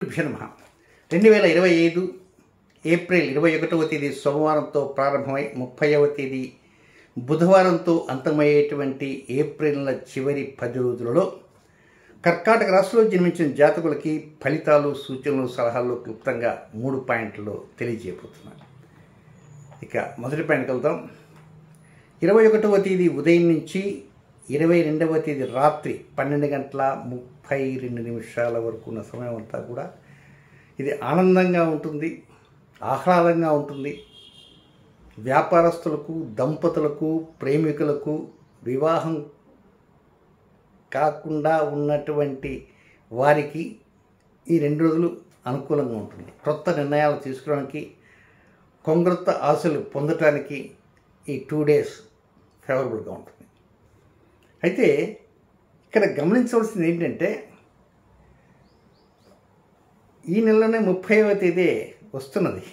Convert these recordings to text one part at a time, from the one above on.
నమః 2025 ఏప్రిల్ 21వ తేదీ సోమవారంతో ప్రారంభమై 30వ తేదీ బుధవారంతో అంతమయ్యేటువంటి ఏప్రిల్ నెల చివరి 10 రోజులలో కర్కాటక రాశిలో జన్మించిన జాతకులకి ఫలితాలు, సూచనలు, సలహాలు క్లుప్తంగా 3 పాయింట్లు తెలియజేయబోతున్నాను. ఇక మొదటి పాయింట్కి వెళ్దాం. 21వ తేదీ ఉదయం నుంచి 22వ తేదీ రాత్రి 12:32 వరకు ఉన్న సమయం అంతా కూడా ఇది ఆనందంగా ఉంటుంది, ఆహ్లాదంగా ఉంటుంది. వ్యాపారస్తులకు, దంపతులకు, ప్రేమికులకు, వివాహం కాకుండా ఉన్నటువంటి వారికి ఈ 2 రోజులు అనుకూలంగా ఉంటుంది. కొత్త నిర్ణయాలు తీసుకోవడానికి, కొంగొత్త ఆశలు పొందటానికి ఈ 2 days ఫేవరబుల్గా ఉంటుంది. అయితే ఇక్కడ గమనించవలసింది ఏంటంటే, ఈ నెలలోనే 30వ తేదీ వస్తున్నది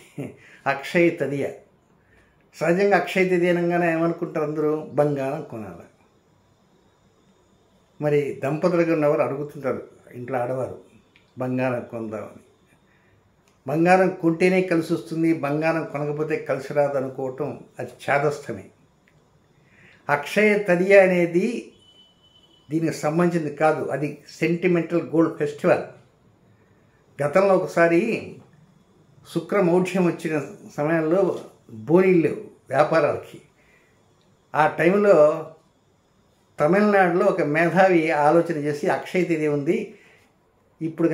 అక్షయ తదియ. సహజంగా అక్షయ తేదీ అనగానే ఏమనుకుంటారు అందరూ? బంగారం కొనాలి. మరి దంపతులుగా ఉన్నవారు అడుగుతుంటారు ఇంట్లో ఆడవారు, బంగారం కొందామని. బంగారం కొంటేనే కలిసి వస్తుంది, బంగారం కొనకపోతే కలిసి రాదు అనుకోవటం అది చాదస్తమే. అక్షయ తదియ అనేది దీనికి సంబంధించింది కాదు, అది సెంటిమెంటల్ గోల్డ్ ఫెస్టివల్. గతంలో ఒకసారి శుక్రమౌఢ్యం వచ్చిన సమయంలో బోనీళ్ళు వ్యాపారాలకి, ఆ టైంలో తమిళనాడులో ఒక మేధావి ఆలోచన చేసి అక్షయ తేదీ ఉంది, ఇప్పుడు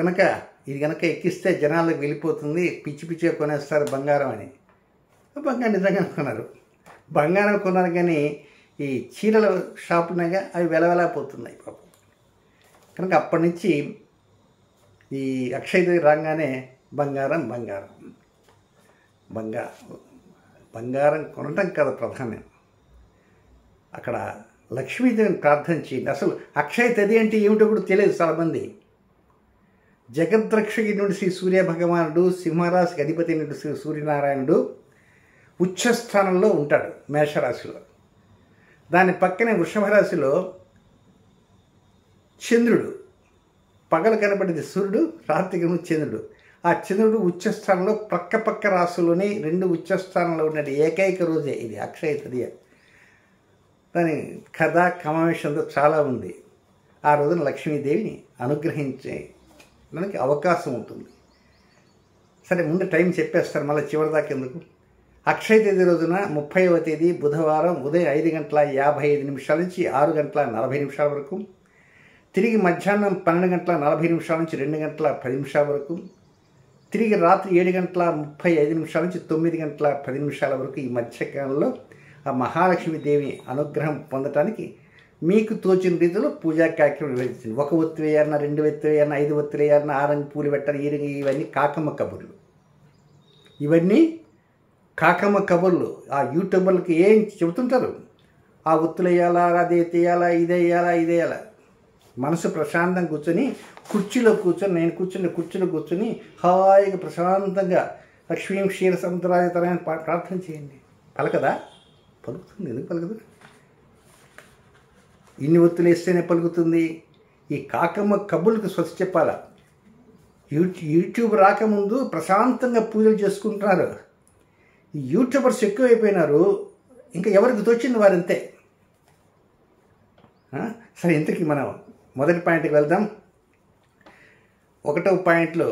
ఇది కనుక ఎక్కిస్తే జనాలకు వెళ్ళిపోతుంది, పిచ్చి పిచ్చిగా కొనేస్తారు బంగారం అని. బంగారం నిజంగా కొన్నారు. బంగారం కొన్నారు, కానీ ఈ చీరల షాపులుగా అవి వెలవెలపోతున్నాయి పాపం. కనుక అప్పటి నుంచి ఈ అక్షయ తేదీ రాగానే బంగారం బంగారం కొనటం కదా ప్రధానం. అక్కడ లక్ష్మీదేవిని ప్రార్థన చేయండి. అసలు అక్షయ తేదీ అంటే ఏమిటో కూడా తెలియదు చాలామంది. జగద్రక్షకి నుండి శ్రీ సూర్య భగవానుడు, సింహరాశికి అధిపతి నుండి శ్రీ సూర్యనారాయణుడు ఉచ్చస్థానంలో ఉంటాడు మేషరాశిలో. దాని పక్కనే వృషభ రాశిలో చంద్రుడు, పగలు కనబడేది సూర్యుడు, రాత్రికి చంద్రుడు. ఆ చంద్రుడు ఉచ్చస్థానంలో పక్క రాశుల్లోని 2 ఉచ్చస్థానంలో ఉన్న ఏకైక రోజే ఇది అక్షయ తదియ. దాని కథ కమావేశంతో చాలా ఉంది. ఆ రోజున లక్ష్మీదేవిని అనుగ్రహించే మనకి అవకాశం ఉంటుంది. సరే, ముందు టైం చెప్పేస్తారు, మళ్ళీ చివరిదాకా ఎందుకు. అక్షయ తేదీ రోజున 30వ తేదీ బుధవారం ఉదయం 5:55 నుంచి 6:40 వరకు, తిరిగి మధ్యాహ్నం 12:40 నుంచి 2:10 వరకు, తిరిగి రాత్రి 7:35 నుంచి 9:10 వరకు ఈ మధ్యకాలంలో ఆ మహాలక్ష్మీదేవి అనుగ్రహం పొందటానికి మీకు తోచిన రీతిలో పూజా కార్యక్రమం నిర్వహించింది. 1 ఒత్తి వేయాలన్నా, 2 ఒత్తి వేయాలన్నా, 5 ఒత్తులు వేయాలన్నా, 6 పూలు పెట్టాలి, ఇవన్నీ కాకమ్మ కబుర్లు. ఇవన్నీ కాకమ్మ కబుర్లు. ఆ యూట్యూబర్లకి ఏం చెబుతుంటారు? ఆ ఒత్తులు వేయాలా, అదే తీయాలా, ఇదే వేయాలా. మనసు ప్రశాంతంగా కూర్చొని కుర్చీలో కూర్చొని హాయిగా ప్రశాంతంగా లక్ష్మీ క్షీర సముద్రాయతరాన్ని ప్రార్థన చేయండి. పలకదా? పలుకుతుంది. ఎందుకు పలకదు? ఇన్ని ఒత్తులు వేస్తేనే పలుకుతుంది. ఈ కాకమ్మ కబుర్లకు స్వస్తి చెప్పాలా? యూట్యూబ్ రాకముందు ప్రశాంతంగా పూజలు చేసుకుంటున్నారు. ఈ యూట్యూబర్స్ ఎక్కువైపోయినారు, ఇంకా ఎవరికి తోచింది వారంతే. సరే, ఇంతకీ మనం మొదటి పాయింట్కి వెళ్దాం. 1వ పాయింట్లో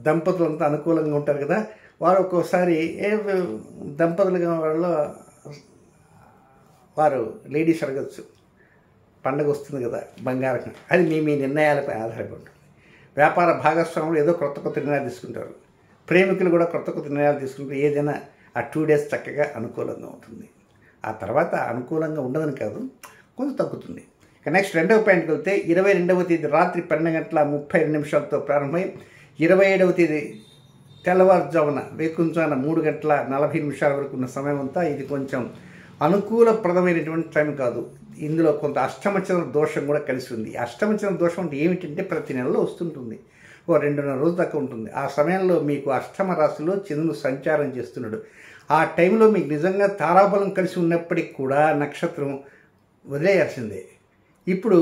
దంపతులంతా అనుకూలంగా ఉంటారు కదా. వారు ఒక్కోసారి దంపతులుగా వారు లేడీస్ అడగచ్చు, పండగ వస్తుంది కదా బంగారం. అది మీ నిర్ణయాలపై ఆధారపడి ఉంటుంది. వ్యాపార భాగస్వాములు ఏదో కొత్త నిర్ణయాలు తీసుకుంటారు. ప్రేమికులు కూడా కొత్త నిర్ణయాలు తీసుకుంటారు. ఏదైనా ఆ 2 days చక్కగా అనుకూలంగా ఉంటుంది. ఆ తర్వాత అనుకూలంగా ఉండదని కాదు, కొంచెం తగ్గుతుంది. ఇక నెక్స్ట్ 2వ పాయింట్కి వెళ్తే 22వ తేదీ రాత్రి 12:32 ప్రారంభమై 27వ తేదీ తెల్లవారుజామున వేకుంజాన 3:40 వరకు ఉన్న సమయం అంతా ఇది కొంచెం అనుకూలప్రదమైనటువంటి టైం కాదు. ఇందులో కొంత అష్టమచంద్ర దోషం కూడా కలిసి ఉంది. అష్టమచంద్ర దోషం అంటే ఏమిటంటే ప్రతి నెలలో వస్తుంటుంది, 2.5 రోజుల దాకా ఉంటుంది. ఆ సమయంలో మీకు అష్టమ రాశిలో చంద్రుడు సంచారం చేస్తున్నాడు. ఆ టైంలో మీకు నిజంగా తారాబలం కలిసి ఉన్నప్పటికీ కూడా నక్షత్రం వదిలేయాల్సిందే. ఇప్పుడు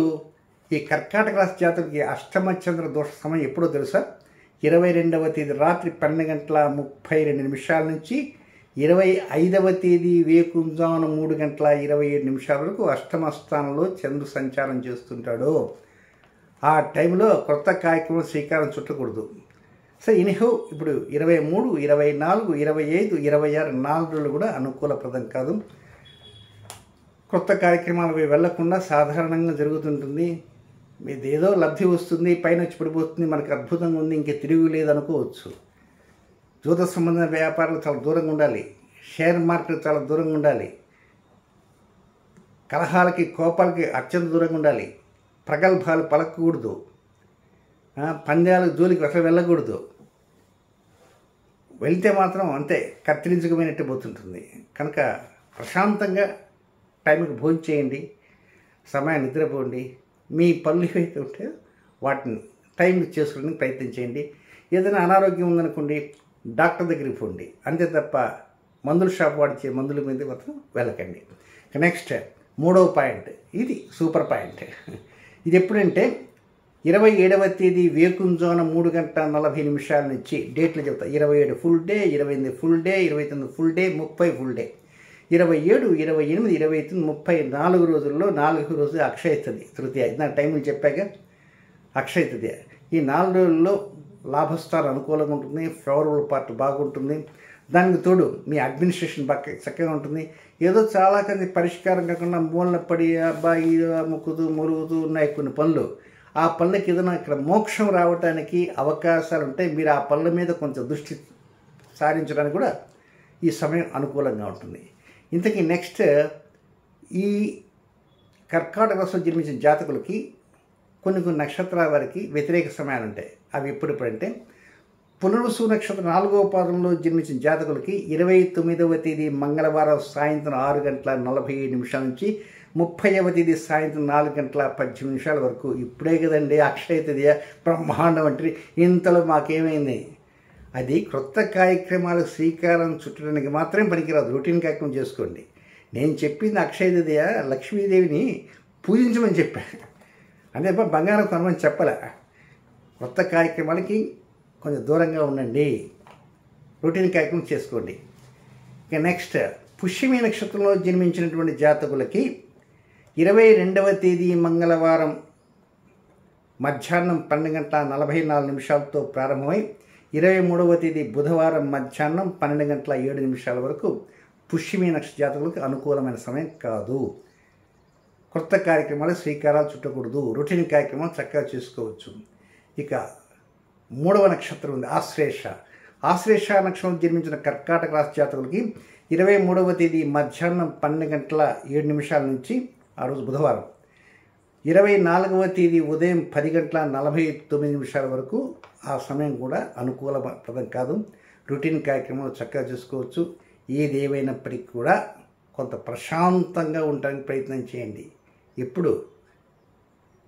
ఈ కర్కాటక రాశి జాతకుడికి అష్టమ చంద్ర దోష సమయం ఎప్పుడో తెలుసా? 22వ తేదీ రాత్రి 12:32 నుంచి 25వ తేదీ వేకుంజామున 3:27 వరకు అష్టమ స్థానంలో చంద్రుడు సంచారం చేస్తుంటాడు. ఆ టైంలో కొత్త కార్యక్రమం శ్రీకారం చుట్టకూడదు. సో ఎనీహౌ ఇప్పుడు 23, 24, 25, 26 4 రోజులు కూడా అనుకూలప్రదం కాదు. కొత్త కార్యక్రమాలకు వెళ్లకుండా సాధారణంగా జరుగుతుంటుంది. మీది ఏదో లబ్ధి వస్తుంది, పైన వచ్చి పడిపోతుంది, మనకు అద్భుతంగా ఉంది, ఇంక తిరిగి లేదనుకోవచ్చు. జ్యోతిష సంబంధమైన వ్యాపారాలు చాలా దూరంగా ఉండాలి. షేర్ మార్కెట్ చాలా దూరంగా ఉండాలి. కలహాలకి కోపాలకి అత్యంత దూరంగా ఉండాలి. ప్రగల్భాలు పలకకూడదు. పంద్యాల జోలికి అసలు వెళ్ళకూడదు. వెళ్తే మాత్రం అంతే కత్తిరించుకుపోయినట్టు పోతుంటుంది. కనుక ప్రశాంతంగా టైంకి భోజనం చేయండి, సమయాన్ని నిద్రపోండి. మీ పనులు ఏవైతే ఉంటే వాటిని టైంకి చేసుకోవడానికి ప్రయత్నం చేయండి. ఏదైనా అనారోగ్యం ఉందనుకోండి, డాక్టర్ దగ్గరికి పోండి. అంతే తప్ప మందుల షాప్ వాడిచ్చే మందుల మీద మాత్రం వెళ్ళకండి. నెక్స్ట్ 3వ పాయింట్, ఇది సూపర్ పాయింట్. ఇది ఎప్పుడంటే 27వ తేదీ వేకుంజామున 3:40 నుంచి డేట్లు చెప్తా. 27 full day, 28 full day, 29 full day, 30 full day. 27, 28, 29, 30 4 రోజుల్లో 4వ రోజు అక్షయ తృతీయ. నా టైంలు చెప్పాక అక్షయ తృతీయ. ఈ 4 రోజుల్లో లాభస్థానం అనుకూలంగా ఉంటుంది, ఫేవరబుల్ పార్ట్ బాగుంటుంది. దానికి తోడు మీ అడ్మినిస్ట్రేషన్ బాగా చక్కగా ఉంటుంది. ఏదో చాలా మంది పరిష్కారం కాకుండా మూలన పడి అబ్బాయి ముక్కుతూ మురుగుతూ ఉన్నాయి కొన్ని పనులు. ఆ పనులకి ఏదైనా ఇక్కడ మోక్షం రావడానికి అవకాశాలు ఉంటాయి. మీరు ఆ పనుల మీద కొంచెం దృష్టి సారించడానికి కూడా ఈ సమయం అనుకూలంగా ఉంటుంది. ఇంతకీ నెక్స్ట్ ఈ కర్కాటక రాశిలో జన్మించిన జాతకులకి కొన్ని నక్షత్రాల వారికి వ్యతిరేక సమయాలు ఉంటాయి. అవి ఎప్పుడంటే పునర్వసు నక్షత్రం 4వ పాదంలో జన్మించిన జాతకులకి 29వ తేదీ మంగళవారం సాయంత్రం 6:47 నుంచి 30వ తేదీ సాయంత్రం 4:18 వరకు. ఇప్పుడే కదండి అక్షయ తేదీ బ్రహ్మాండం అంటే ఇంతలో మాకేమైంది. అది క్రొత్త కార్యక్రమాలు శ్రీకారం చుట్టడానికి మాత్రమే పనికిరాదు. రొటీన్ కార్యక్రమం చేసుకోండి. నేను చెప్పింది అక్షయ తేదీ లక్ష్మీదేవిని పూజించమని చెప్పాను, అంటే బంగారం కొనమని చెప్పలే. కొత్త కార్యక్రమాలకి కొంచెం దూరంగా ఉండండి, రొటీన్ కార్యక్రమం చేసుకోండి. ఇక నెక్స్ట్ పుష్యమి నక్షత్రంలో జన్మించినటువంటి జాతకులకి 22వ తేదీ మంగళవారం మధ్యాహ్నం 12:44 ప్రారంభమై 23వ తేదీ బుధవారం మధ్యాహ్నం 12:07 వరకు పుష్యమి నక్షత్ర జాతకులకు అనుకూలమైన సమయం కాదు. కొత్త కార్యక్రమాలు శ్రీకారాలు చుట్టకూడదు, రొటీన్ కార్యక్రమాలు చక్కగా చేసుకోవచ్చు. ఇక 3వ నక్షత్రం ఉంది ఆశ్లేష. ఆశ్లేష నక్షత్రం జన్మించిన కర్కాటక రాశి జాతకులకి 23వ తేదీ మధ్యాహ్నం 12:07 నుంచి, ఆ రోజు బుధవారం, 24వ తేదీ ఉదయం 10:49 వరకు ఆ సమయం కూడా అనుకూలప్రదం కాదు. రొటీన్ కార్యక్రమాలు చక్కగా చేసుకోవచ్చు. ఏదేమైనప్పటికీ కూడా కొంత ప్రశాంతంగా ఉండడానికి ప్రయత్నం చేయండి. ఇప్పుడు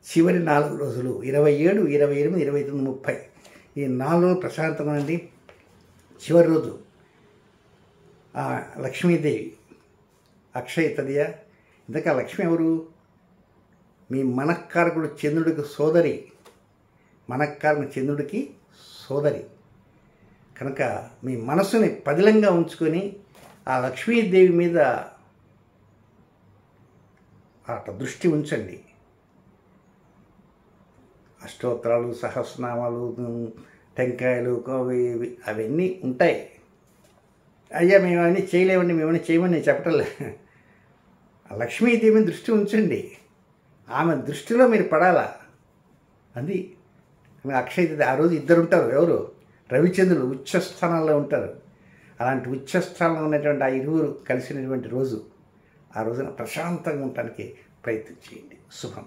చివరి 4 రోజులు 27, 28, 29, 30 ఈ 4 రోజులు ప్రశాంతంగా ఉండి, చివరి రోజు లక్ష్మీదేవి అక్షయ తదియ. ఇంతకా లక్ష్మి ఎవరు? మీ మనఃకారకుడు చంద్రుడికి సోదరి. మనఃకారకుడు చంద్రుడికి సోదరి. కనుక మీ మనసుని పదిలంగా ఉంచుకొని ఆ లక్ష్మీదేవి మీద దృష్టి ఉంచండి. అష్టోత్తరాలు, సహస్రనామాలు, టెంకాయలు అవన్నీ ఉంటాయి. అయ్యా మేము అవన్నీ చేయలేమండి, మేమన్నీ చేయమని నేను చెప్పటంలే. లక్ష్మీదేవిని దృష్టి ఉంచండి, ఆమె దృష్టిలో మీరు పడాలా. అది అక్షయ తేదీ. ఆ రోజు ఇద్దరు ఉంటారు. ఎవరు? రవిచంద్రులు ఉచ్చస్థానంలో ఉంటారు. అలాంటి ఉచ్చస్థానంలో ఉన్నటువంటి ఆ ఇరువురు కలిసినటువంటి రోజు. ఆ రోజున ప్రశాంతంగా ఉండటానికి ప్రయత్నం చేయండి. శుభం.